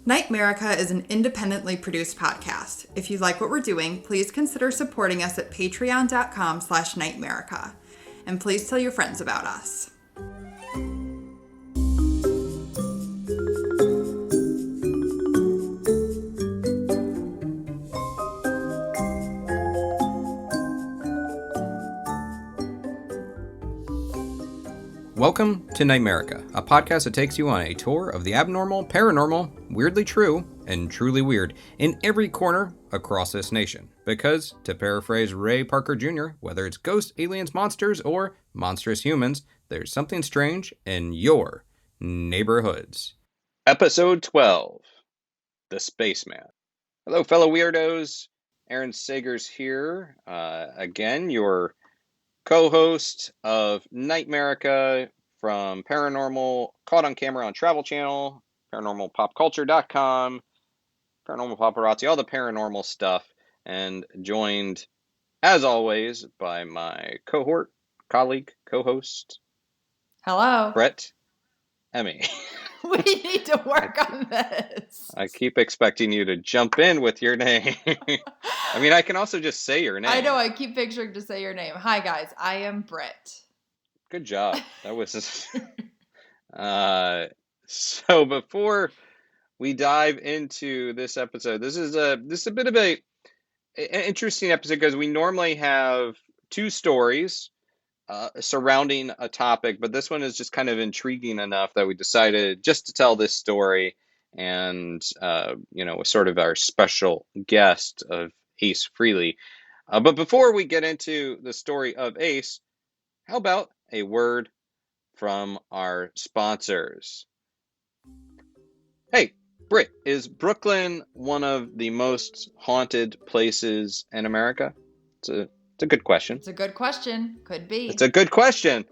NightMerica is an independently produced podcast. If you like what we're doing, please consider supporting us at patreon.com/NightMerica. And please tell your friends about us. Welcome to NightMerica, a podcast that takes you on a tour of the abnormal, paranormal, weirdly true, and truly weird in every corner across this nation. Because, to paraphrase Ray Parker Jr., whether it's ghosts, aliens, monsters, or monstrous humans, there's something strange in your neighborhoods. Episode 12, The Spaceman. Hello, fellow weirdos. Aaron Sagers here. Again, your co-host of NightMerica from Paranormal Caught on Camera on Travel Channel, ParanormalPopCulture.com, Paranormal Paparazzi, all the paranormal stuff, and joined, as always, by my cohort, colleague, co-host, Hello. Brett, Emmy. We need to work on this. I keep expecting you to jump in with your name. I mean, I can also just say your name. I know, I keep picturing to say your name. Hi, guys. I am Britt. Good job. That was... So before we dive into this episode, this is a bit of an interesting episode because we normally have two stories surrounding a topic, but this one is just kind of intriguing enough that we decided just to tell this story and, sort of our special guest of Ace Frehley. But before we get into the story of Ace, how about a word from our sponsors? Hey, Britt, is Brooklyn one of the most haunted places in America? It's a good question. It's a good question. Could be. It's a good question.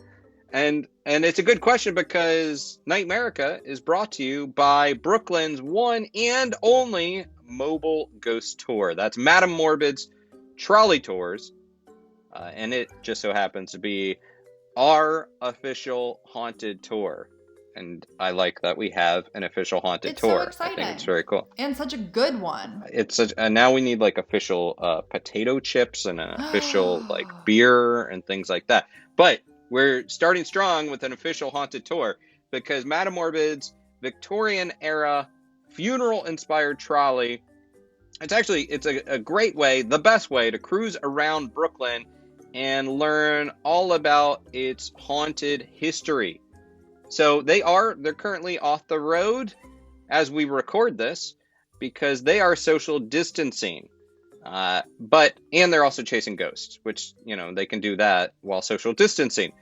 And it's a good question because NightMerica is brought to you by Brooklyn's one and only mobile ghost tour. That's Madame Morbid's Trolley Tours. And it just so happens to be our official haunted tour. And I like that we have an official haunted tour. So exciting. I think it's very cool. And such a good one. Now we need like official potato chips and an official like beer and things like that. But we're starting strong with an official haunted tour because Madame Morbid's Victorian era funeral inspired trolley. It's a great way, the best way to cruise around Brooklyn and learn all about its haunted history. So they're currently off the road as we record this because they are social distancing. And they're also chasing ghosts, which, they can do that while social distancing.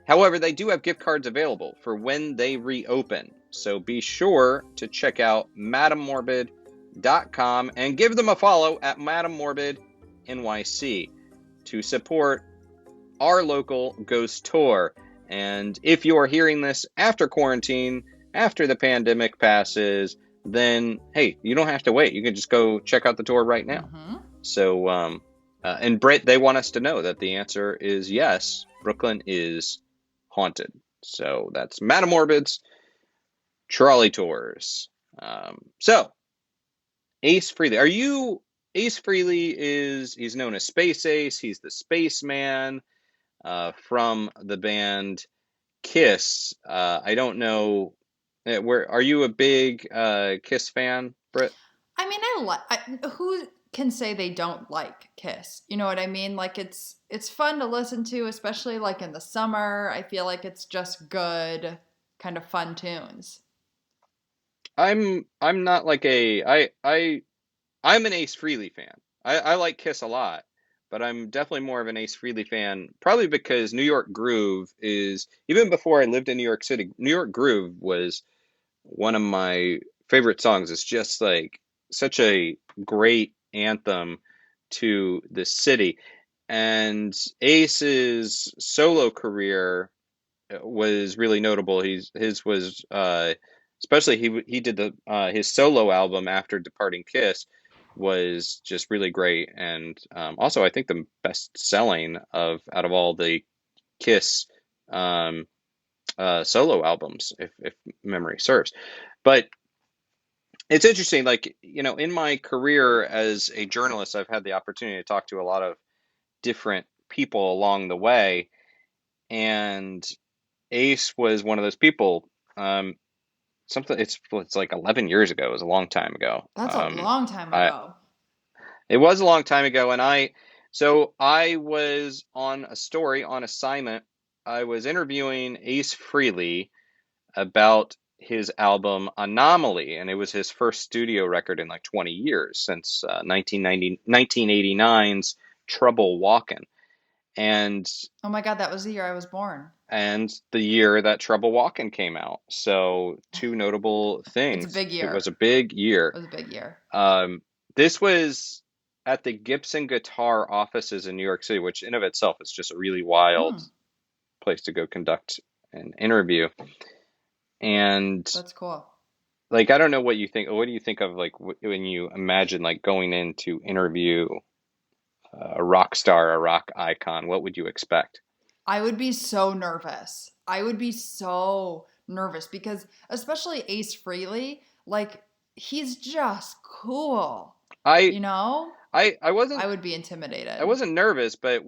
However, they do have gift cards available for when they reopen. So be sure to check out MadameMorbid.com and give them a follow at Madame Morbid NYC to support our local ghost tour. And if you are hearing this after quarantine, after the pandemic passes, then, hey, you don't have to wait. You can just go check out the tour right now. Mm-hmm. So, and Britt, they want us to know that the answer is yes, Brooklyn is haunted. So that's Madame Morbid's Trolley Tours. So, Ace Frehley. Ace Frehley he's known as Space Ace. He's the Spaceman. From the band Kiss. I don't know. Are you a big Kiss fan, Britt? I mean, who can say they don't like Kiss? You know what I mean? Like it's fun to listen to, especially like in the summer. I feel like it's just good, kind of fun tunes. I'm not like I'm an Ace Frehley fan. I like Kiss a lot. But I'm definitely more of an Ace Frehley fan, probably because New York Groove is, even before I lived in New York City, New York Groove was one of my favorite songs. It's just like such a great anthem to the city. And Ace's solo career was really notable. His was, especially he did his solo album after departing Kiss was just really great, and also I think the best selling out of all the Kiss solo albums, if memory serves. But it's interesting. Like, in my career as a journalist, I've had the opportunity to talk to a lot of different people along the way, and Ace was one of those people. Something it's like 11 years ago. It was a long time ago. That's a long time I ago. It was a long time ago, and I was on a story on assignment. I was interviewing Ace Frehley about his album Anomaly, and it was his first studio record in like 20 years, since 1989's Trouble Walkin'. And Oh my God, that was the year I was born. the year that Trouble Walkin' came out. So two notable It's a things. big It year. was a big It year. was a big year. This was at the Gibson Guitar offices in New York City, which in of itself is just a really wild Hmm, place to go conduct an interview. And that's cool. like, I don't know what you think. What do you think of like when you imagine like going in to interview a rock star, a rock icon? What would you expect? I would be so nervous. I would be so nervous because, especially Ace Frehley, like, he's just cool. I You know? I I wasn't would be I intimidated. wasn't nervous, but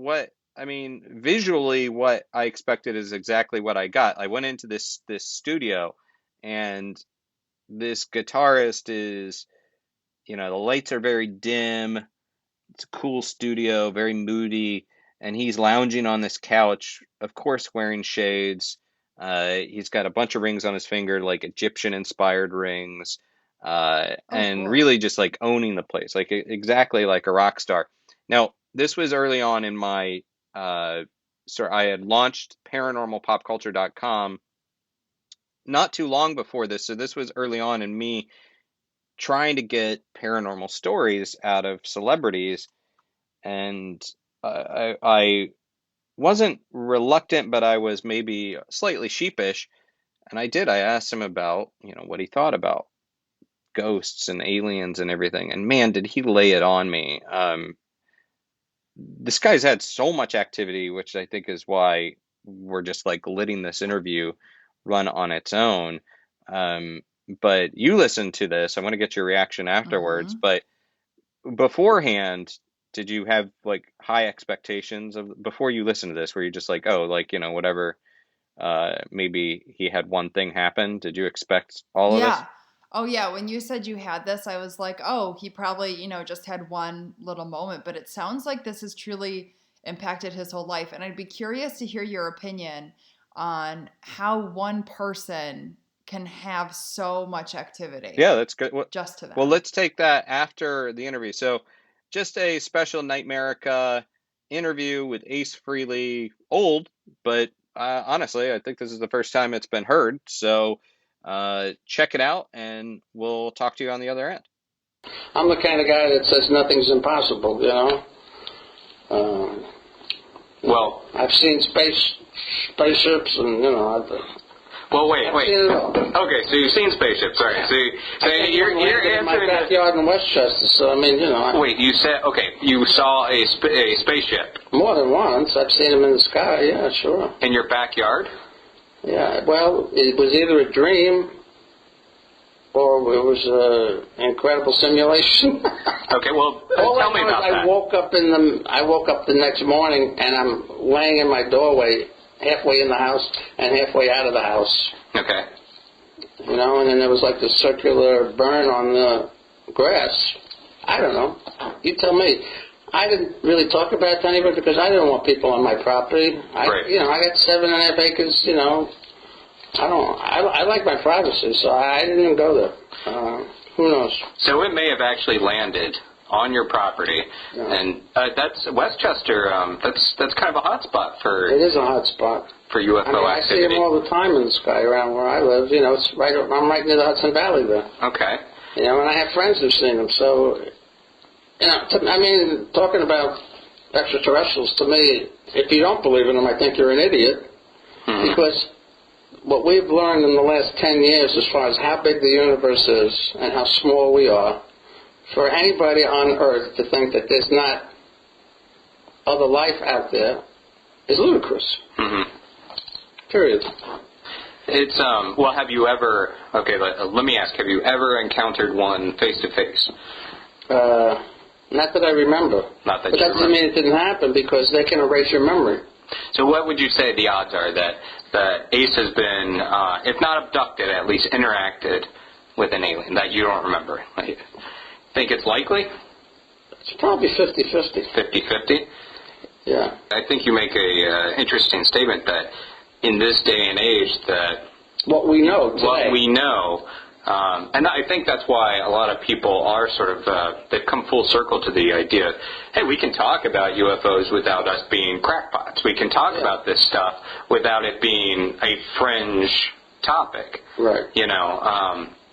visually, what I expected is exactly what I got. I went into this studio, and this guitarist is, the lights are very dim. It's a cool studio, very moody, and he's lounging on this couch, of course, wearing shades. He's got a bunch of rings on his finger, like Egyptian-inspired rings, Oh, and cool. really just like owning the place, like exactly like a rock star. Now, this was early on in my, so I had launched paranormalpopculture.com not too long before this, so this was early on in me trying to get paranormal stories out of celebrities, and I wasn't reluctant, but I was maybe slightly sheepish. And I did. I asked him about, what he thought about ghosts and aliens and everything. And man, did he lay it on me. This guy's had so much activity, which I think is why we're just like letting this interview run on its own. Um, but you listen to this. I want to get your reaction afterwards. Hmm. But beforehand, did you have like high expectations of before you listen to this? Were you just like, oh, like, whatever, maybe he had one thing happen? Did you expect all of this? Yeah. Oh, yeah. When you said you had this, I was like, oh, he probably, just had one little moment. But it sounds like this has truly impacted his whole life. And I'd be curious to hear your opinion on how one person can have so much activity Yeah, that's good. just to Well, them. let's take that after the interview. So, just a special NightMerica interview with Ace Frehley, old, but honestly, I think this is the first time it's been heard. So, check it out, and we'll talk to you on the other end. I'm the kind of guy that says nothing's impossible, Well, I've seen spaceships, and Well, wait. I've seen it all. Okay, so you've seen spaceships, all right. So you're in my answering that. backyard in Westchester. So Wait, you said, okay, you saw a spaceship more than once. I've seen them in the sky. Yeah, sure. in your backyard? Yeah. Well, it was either a dream or it was an incredible simulation. Okay, well, All tell I me know is about that. I woke up the next morning and I'm laying in my doorway, halfway in the house and halfway out of the house. Okay. And then there was like this circular burn on the grass. I don't know. You tell me. I didn't really talk about it to anybody because I didn't want people on my property. Right. I got 7.5 acres. I like my privacy, so I didn't even go there. Who knows? So it may have actually landed on your property, Yeah. and that's Westchester. That's kind of a hot spot for It is a hot spot. for UFO I see activity. them all the time in the sky around where I live. It's I'm right near the Hudson Valley there. Okay. And I have friends who've seen them. So, talking about extraterrestrials, to me, if you don't believe in them, I think you're an idiot. Mhm. Because what we've learned in the last 10 years as far as how big the universe is and how small we are, for anybody on Earth to think that there's not other life out there is ludicrous. Mhm. Period. It's well, have you ever? Okay, let me ask. Have you ever encountered one face to face? Not that I remember. Not that but you that doesn't remember. mean it didn't happen, because they can erase your memory. So what would you say the odds are that Ace has been, if not abducted, at least interacted with an alien that you don't remember? Like, think it's likely? It's probably 50-50. 50-50? Yeah. I think you make a interesting statement that in this day and age that What we know today. what we know, and I think that's why a lot of people are sort of, they've come full circle to the idea, hey, we can talk about UFOs without us being crackpots. We can talk about this stuff without it being a fringe topic. Right. You know,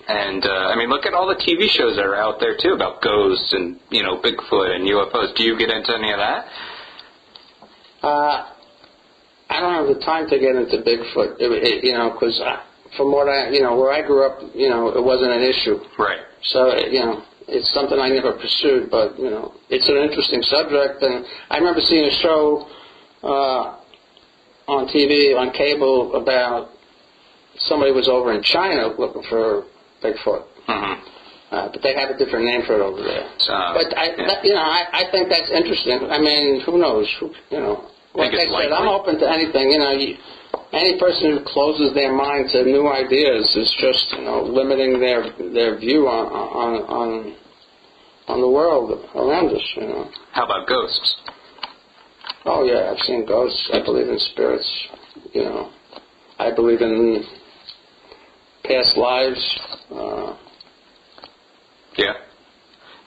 I mean, look at all the TV shows that are out there, too, about ghosts and, Bigfoot and UFOs. Do you get into any of that? I don't have the time to get into Bigfoot, because from what where I grew up, it wasn't an issue. Right. So, it's something I never pursued, but, it's an interesting subject. And I remember seeing a show on TV, on cable, about somebody was over in China looking for Bigfoot. Mm-hmm. But they have a different name for it over there. But yeah. I think that's interesting. I mean, who knows? Like I said, I'm open to anything. Any person who closes their mind to new ideas is just limiting their view on the world around us. How about ghosts? Oh yeah, I've seen ghosts. I believe in spirits. I believe in past lives. Yeah.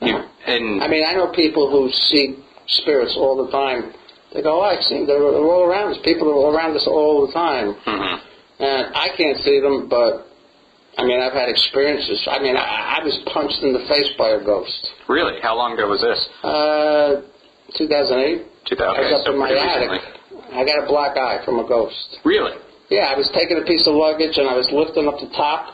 And I mean, I know people who see spirits all the time. They go, I see them. They're all around us. People are all around us all the time. mm-hmm. And I can't see them, but, I mean, I've had experiences. I mean, I was punched in the face by a ghost. Really? How long ago was this? 2008. 2000. I was up in my pretty attic. recently. I got a black eye from a ghost. Really? Yeah, I was taking a piece of luggage, and I was lifting up the top,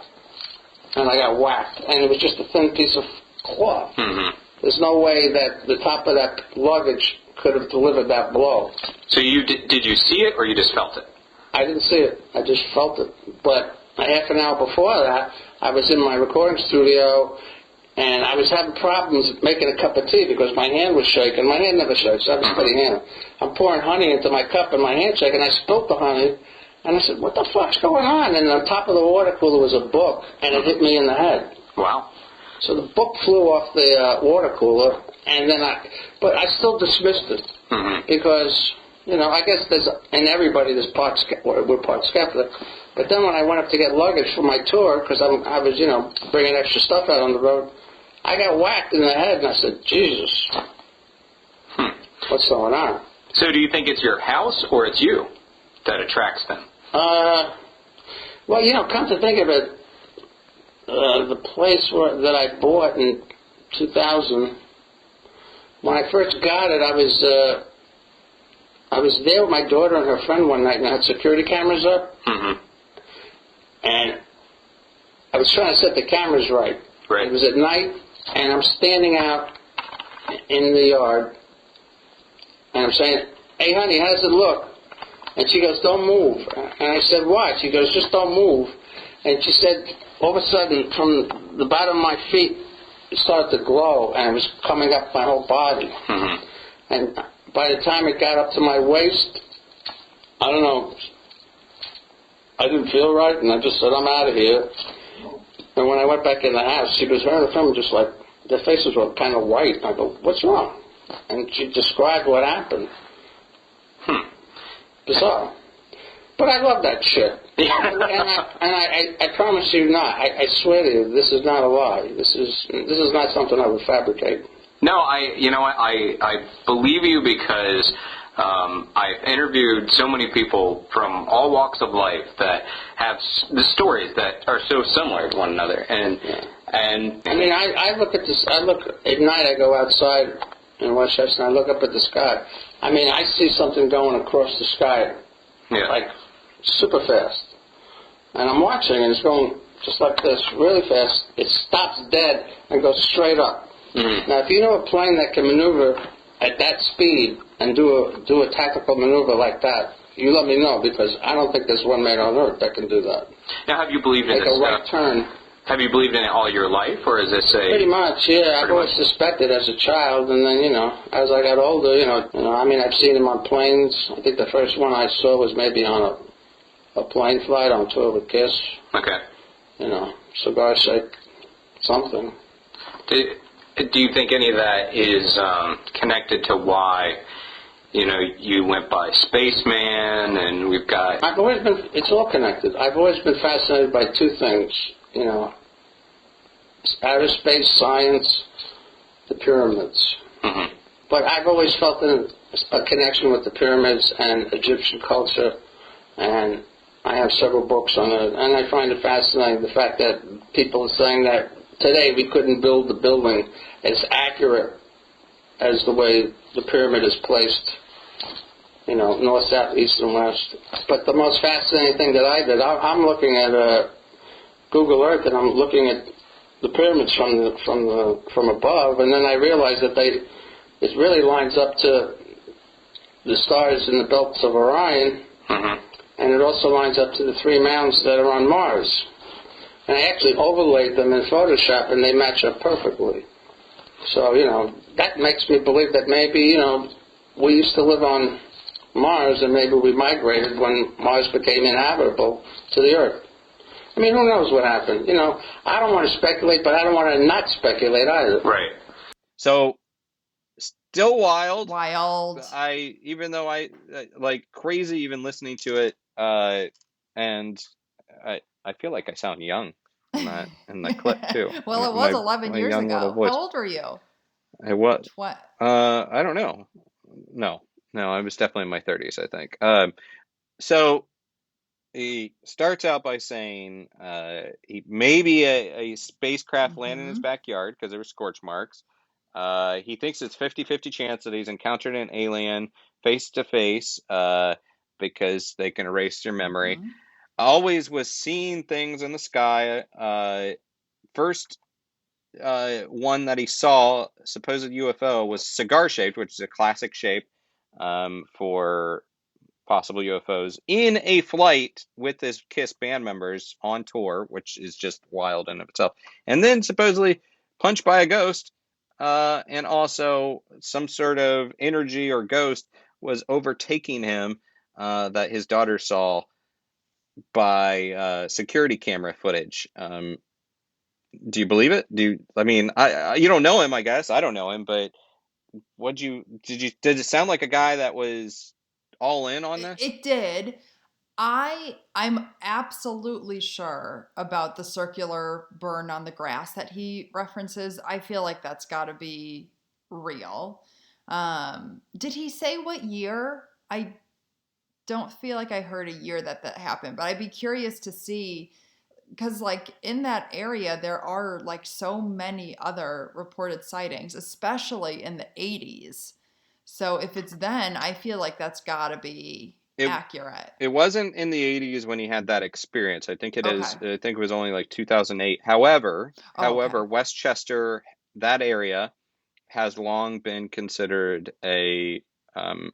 and I got whacked. And it was just a thin piece of cloth. Mm-hmm. There's no way that the top of that luggage could have delivered that blow. So did you see it or you just felt it? I didn't see it. I just felt it. But a half an hour before that, I was in my recording studio, and I was having problems making a cup of tea because my hand was shaking. My hand never shakes. I have a steady hand. I'm pouring honey into my cup, and my hand shaking. I spilled the honey, and I said, what the fuck's going on? And on top of the water cooler was a book, and it hit me in the head. Wow. So the book flew off the water cooler, and then but I still dismissed it mm-hmm. because, I guess in everybody we're part skeptic. But then when I went up to get luggage for my tour, because I was, bringing extra stuff out on the road, I got whacked in the head, and I said, Jesus, what's going on? So do you think it's your house or it's you that attracts them? Well, come to think of it, the place that I bought in 2000, when I first got it, I was there with my daughter and her friend one night, and I had security cameras up, mm-hmm. and I was trying to set the cameras right. Right. It was at night, and I'm standing out in the yard, and I'm saying, hey, honey, how does it look? And she goes, don't move. And I said, what? She goes, just don't move. And she said, all of a sudden, from the bottom of my feet, it started to glow, and it was coming up my whole body. Mm-hmm. And by the time it got up to my waist, I don't know, I didn't feel right, and I just said, I'm out of here. And when I went back in the house, she goes, her and the family just like, their faces were kind of white. I go, what's wrong? And she described what happened. Bizarre. But I love that shit. and I promise you not. I swear to you, this is not a lie. This is not something I would fabricate. No, I believe you because I've interviewed so many people from all walks of life that have the stories that are so similar to one another. And I mean, I look at this. I look at night. I go outside in Westchester and I look up at the sky. I mean, I see something going across the sky, like super fast, and I'm watching, and it's going just like this, really fast. It stops dead and goes straight up. Mm-hmm. Now, if you know a plane that can maneuver at that speed and do a tactical maneuver like that, you let me know, because I don't think there's one man on earth that can do that. Now, have you believed in Make this a right stuff? turn. Have you believed in it all your life, or is this a... Pretty much, yeah. I've Pretty always much. suspected as a child, and then, as I got older, I mean, I've seen him on planes. I think the first one I saw was maybe on a plane flight on tour with Kiss. Okay. Cigar shake, something. Do you think any of that is connected to why, you went by Spaceman, and we've got... It's all connected. I've always been fascinated by two things, outer space, science, the pyramids. Mm-hmm. But I've always felt a connection with the pyramids and Egyptian culture, and I have several books on it, and I find it fascinating the fact that people are saying that today we couldn't build the building as accurate as the way the pyramid is placed, north, south, east, and west. But the most fascinating thing that I did, I'm looking at Google Earth, and I'm looking at the pyramids from above, and then I realized that it really lines up to the stars in the belts of Orion, Mm-hmm. and it also lines up to the three mountains that are on Mars. And I actually overlaid them in Photoshop, and they match up perfectly. So, that makes me believe that maybe, we used to live on Mars, and maybe we migrated when Mars became inhabitable to the Earth. I mean, who knows what happened? I don't want to speculate, but I don't want to not speculate either. Right. So, still wild. Wild. Even though I like crazy, even listening to it, and I feel like I sound young in that clip too. Well, it was 11 my years young little ago. voice. How old were you? I was. What? I don't know. No, I was definitely in my 30s, I think. So he starts out by saying maybe a spacecraft landed in his backyard because there were scorch marks. He thinks it's 50-50 chance that he's encountered an alien face to face because they can erase their memory. Always was seeing things in the sky. First one that he saw, supposed UFO, was cigar shaped, which is a classic shape for possible UFOs, in a flight with his Kiss band members on tour, which is just wild in of itself. And then supposedly punched by a ghost, and also some sort of energy or ghost was overtaking him that his daughter saw by security camera footage. Do you believe it? I mean, you don't know him, I guess. I don't know him, but did it sound like a guy that was all in on this? It did. I'm absolutely sure about the circular burn on the grass that he references. I feel like that's got to be real. Did he say what year? I don't feel like I heard a year that happened, but I'd be curious to see, because like in that area there are like so many other reported sightings, especially in the 80s. So if it's then, I feel like that's got to be accurate. It wasn't in the 80s when he had that experience. I think it is. Okay. I think it was only like 2008. However, Okay. Westchester, that area, has long been considered a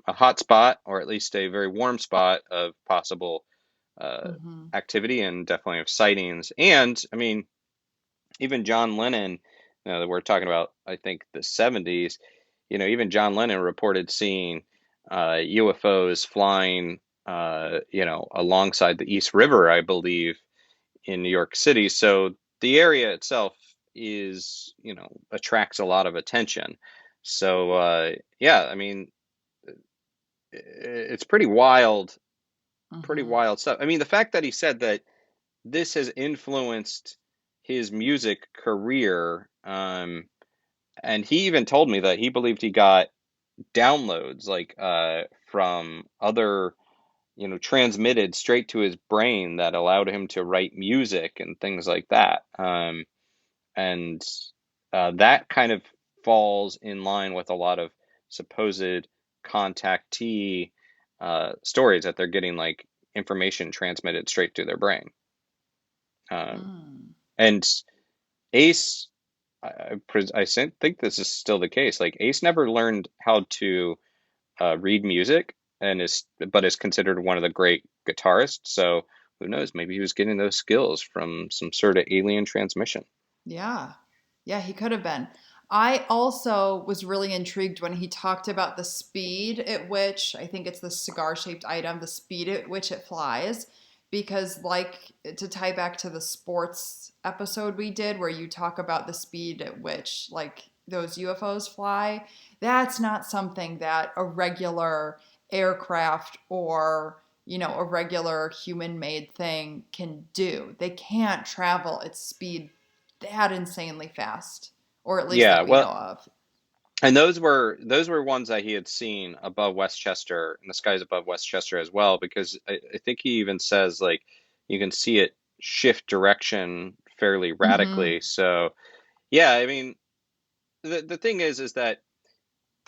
hot spot, or at least a very warm spot of possible activity and definitely of sightings. And I mean, even John Lennon, that we're talking about, I think the 70s. Even John Lennon reported seeing UFOs flying, alongside the East River, I believe, in New York City. So the area itself is, attracts a lot of attention. So, yeah, I mean, it's pretty wild stuff. I mean, the fact that he said that this has influenced his music career, and he even told me that he believed he got downloads like from other, transmitted straight to his brain that allowed him to write music and things like that. And that kind of falls in line with a lot of supposed contactee stories, that they're getting like information transmitted straight to their brain. And Ace, I think this is still the case. Like Ace never learned how to read music. but is considered one of the great guitarists. So who knows? Maybe he was getting those skills from some sort of alien transmission. Yeah. Yeah, he could have been. I also was really intrigued when he talked about the speed at which, I think it's the cigar shaped item, the speed at which it flies. Because, like, to tie back to the sports episode we did, where you talk about the speed at which, like, those UFOs fly, that's not something that a regular aircraft or, a regular human made thing can do. They can't travel at speed that insanely fast, or at least Yeah, that we know well, of. and those were ones that he had seen above Westchester, and the skies above Westchester as well, because I think he even says like you can see it shift direction fairly Mm-hmm. radically. So yeah, I mean the thing is that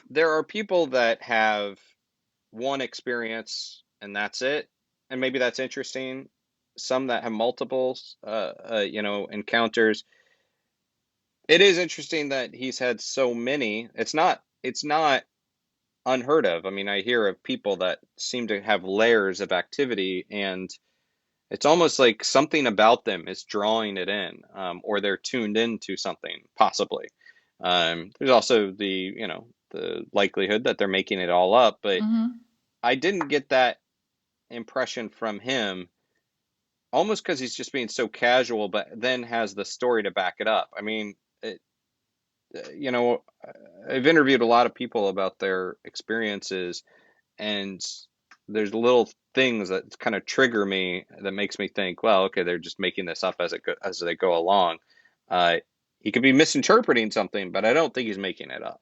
there are people that have one experience and that's it, and maybe that's interesting. Some that have multiple, encounters. It is interesting that he's had so many. It's not unheard of. I mean, I hear of people that seem to have layers of activity, and it's almost like something about them is drawing it in, or they're tuned into something, possibly. There's also the likelihood that they're making it all up, but Mm-hmm. I didn't get that impression from him, almost because he's just being so casual, but then has the story to back it up. I mean, you know, I've interviewed a lot of people about their experiences, and there's little things that kind of trigger me that makes me think, well, okay, they're just making this up as they go along. Uh, he could be misinterpreting something, but I don't think he's making it up.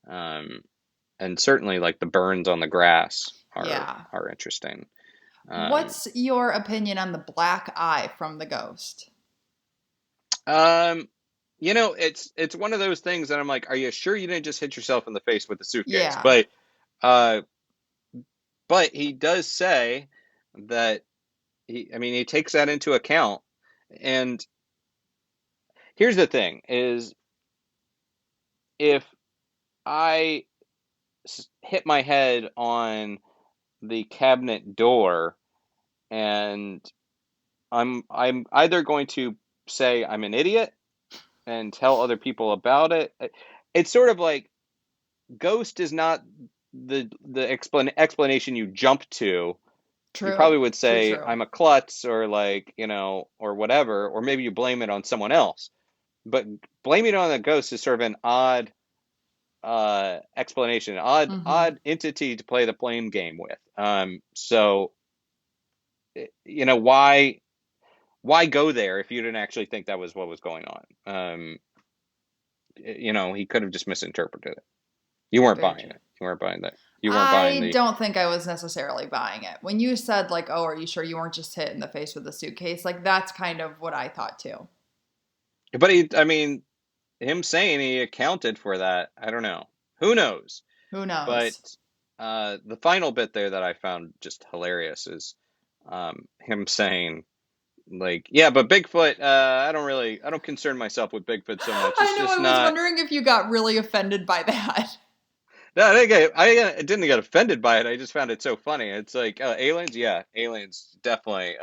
Um, and certainly, like the burns on the grass Yeah. are interesting. Um, What's your opinion on the black eye from the ghost? um, it's one of those things that I'm like, are you sure you didn't just hit yourself in the face with the suitcase? Yeah. Uh, but he does say that he takes that into account. And here's the thing is if I hit my head on the cabinet door and I'm either going to say I'm an idiot and tell other people about it. It's sort of like ghost is not the explanation you jump to. You True. probably would True, say true. I'm a klutz or like, or whatever, or maybe you blame it on someone else. But blaming it on a ghost is sort of an odd explanation, Mm-hmm. odd entity to play the blame game with. So why go there if you didn't actually think that was what was going on? He could have just misinterpreted it. You weren't Very buying true. it. You weren't buying that. You weren't buying I the. don't think I was necessarily buying it. When you said, like, oh, are you sure you weren't just hit in the face with a suitcase? Like, that's kind of what I thought too. But I mean, him saying he accounted for that, I don't know. Who knows? Who But knows? the final bit there that I found just hilarious is him saying, like, yeah, but Bigfoot, I don't concern myself with Bigfoot so much. I It's know, I just was not. wondering if you got really offended by that. No, I didn't get offended by it. I just found it so funny. It's like aliens, yeah, aliens, definitely.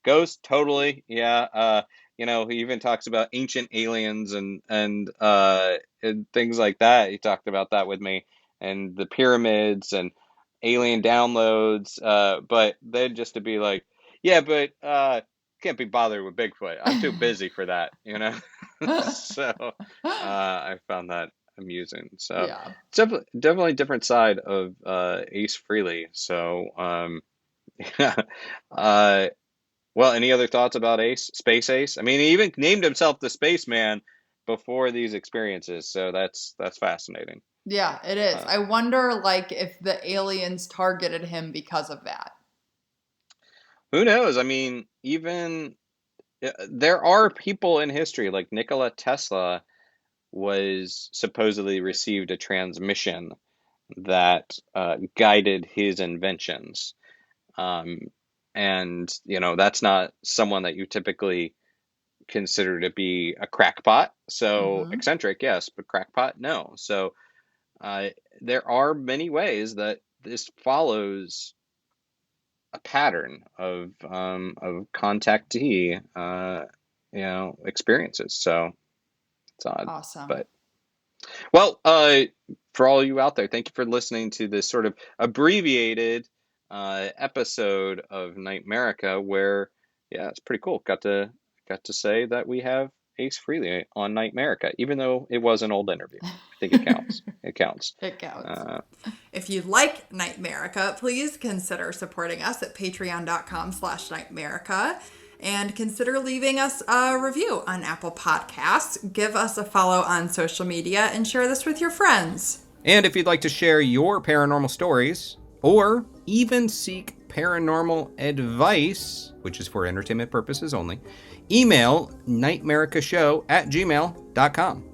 Ghosts, totally, yeah. He even talks about ancient aliens and things like that. He talked about that with me, and the pyramids and alien downloads. But then just to be like, yeah, but can't be bothered with Bigfoot. I'm too busy for that, you know. So I found that amusing. So Yeah. it's definitely a different side of Ace Frehley. So yeah. Uh, well, any other thoughts about Space Ace? I mean, he even named himself the Spaceman before these experiences, so that's fascinating. Yeah, it is. Uh, I wonder, like, if the aliens targeted him because of that. who knows? I mean, even there are people in history like Nikola Tesla was supposedly received a transmission that guided his inventions. Um, and that's not someone that you typically consider to be a crackpot. So Mm-hmm. eccentric, yes, but crackpot, no. So uh, there are many ways that this follows a pattern of contactee experiences. So it's odd. Awesome. But well, for all you out there, thank you for listening to this sort of abbreviated episode of NightMerica, where it's pretty cool. Got to say that we have Ace Frehley on NightMerica, even though it was an old interview. I think it counts. It counts. It counts. If you like NightMerica, please consider supporting us at patreon.com/NightMerica. And consider leaving us a review on Apple Podcasts. Give us a follow on social media and share this with your friends. And if you'd like to share your paranormal stories, or even seek paranormal advice, which is for entertainment purposes only, email nightmericashow@gmail.com.